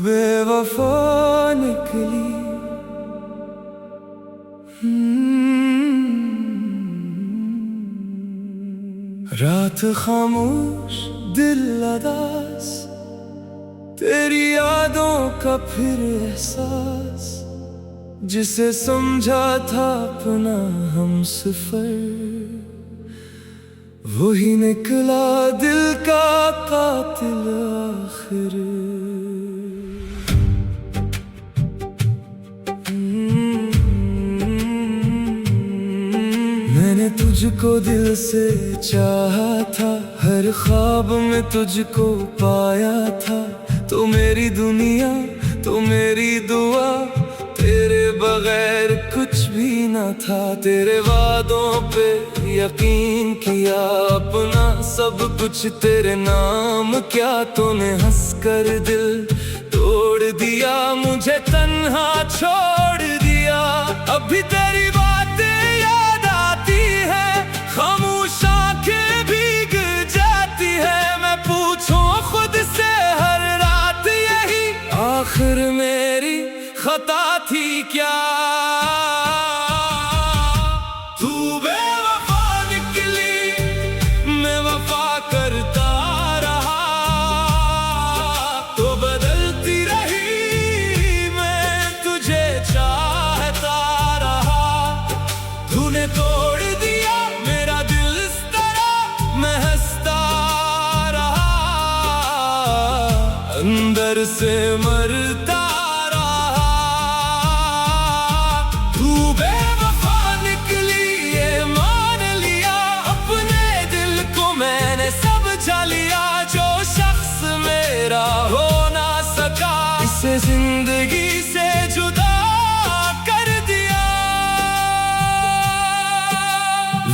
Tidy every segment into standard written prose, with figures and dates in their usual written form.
बेवफा निकली। रात खामोश दिल अदास, तेरी यादों का फिर एहसास, जिसे समझा था अपना हम सफर, वही निकला दिल का कातिल आखिर। मैंने तुझको दिल से चाहा था, हर ख्वाब में तुझको पाया था। तो मेरी दुनिया, तो मेरी दुआ, तेरे बगैर कुछ भी न था। तेरे वादों पे यकीन किया, अपना सब कुछ तेरे नाम क्या। तूने हंस कर दिल तोड़ दिया, मुझे तन्हा छोड़ दिया। अभी तेरी बातें याद आती है, खामोश आंखें भीग जाती है। मैं पूछूं खुद से हर रात यही, आखिर मेरी खता थी क्या। तू बेवफा निकली, मैं वफा करता रहा। तो बदलती रही, मैं तुझे चाहता रहा। तूने तोड़ दिया मेरा दिल इस तरह, मैं हंसता रहा। अंदर से मरता से जिंदगी से जुदा कर दिया।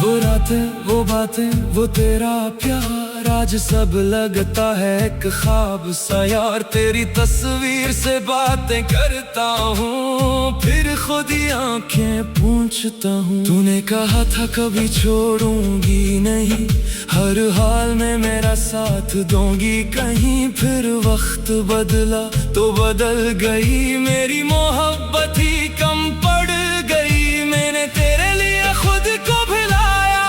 वो रातें, वो बातें, वो तेरा प्यार, आज सब लगता है एक ख्वाब सा यार। तेरी तस्वीर से बातें करता हूँ, फिर खुद ही आंखें पूछता हूँ। तूने कहा था कभी छोड़ूंगी नहीं, हर हाल में मेरा साथ दूंगी कहीं। फिर वक्त बदला तो बदल गई, मेरी मोहब्बत ही कम पड़ गई। मैंने तेरे लिए खुद को भुलाया,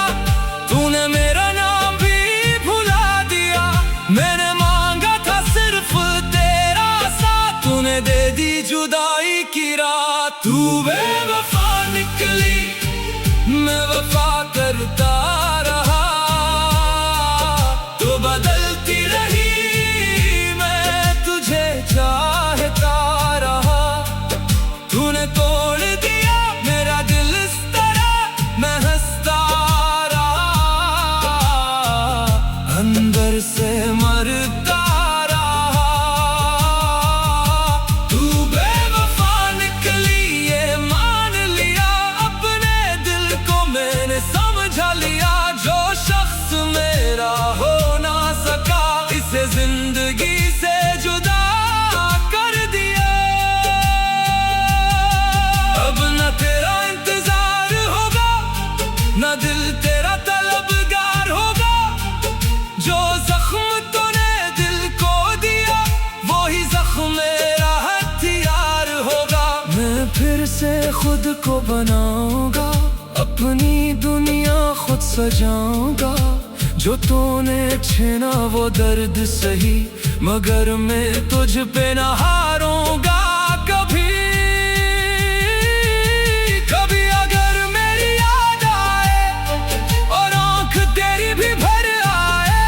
तूने मेरा नाम भी भुला दिया। मैंने मांगा था सिर्फ तेरा साथ, तूने दे दी जुदाई की रात। तू बेवफा निकली, मैं वफा करता रहा। तो बदलती रही, मैं तुझे चाहता रहा। तूने तोड़ दिया मेरा दिल इस तरह, मैं हंसता रहा। अंदर से मरता रहा। तू बेवफा निकली, ये मान लिया। अपने दिल को मैंने समझा लिया। जो शख्स मेरा हो ना सका, इसे जिंदगी से जुदा कर दिया। अब न तेरा इंतजार होगा, न दिल तेरा तलबगार होगा। जो जख्म तूने दिल को दिया, वो ही जख्म मेरा हथियार होगा। मैं फिर से खुद को बनाऊंगा, अपनी दुनिया खुद सजाऊंगा। जो तूने छीना वो दर्द सही, मगर मैं तुझ पे न हारूंगा कभी। कभी अगर मेरी याद आए और आंख तेरी भी भर आए,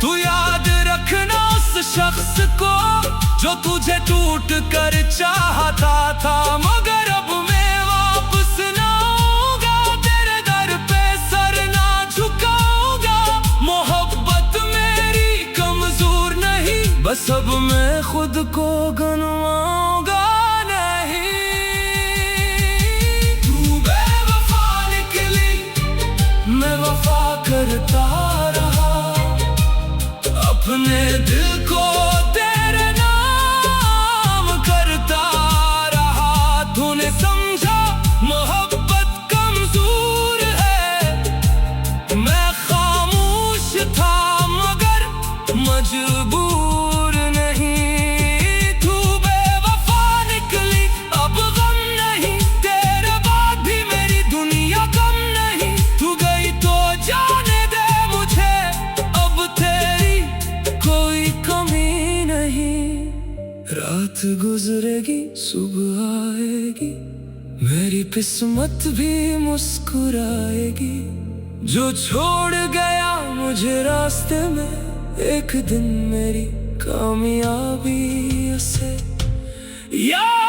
तू याद रखना उस शख्स को जो तुझे टूट कर चाहता था। मगर अब मैं वापस ना आऊंगा, तेरे दर पे सर ना झुकाऊंगा। मोहब्बत मेरी कमजोर नहीं, बस अब मैं खुद को गनवाऊंगा नहीं। तू बेवफा निकली, मैं वफा करता रहा। अपने दिल को तेरे नाम करता रहा। तूने समझा मोहब्बत कमजोर है, मैं खामोश था मगर मजबूर नहीं। तू गुजरेगी, सुबह आएगी, मेरी किस्मत भी मुस्कुराएगी। जो छोड़ गया मुझे रास्ते में, एक दिन मेरी कामयाबी से यार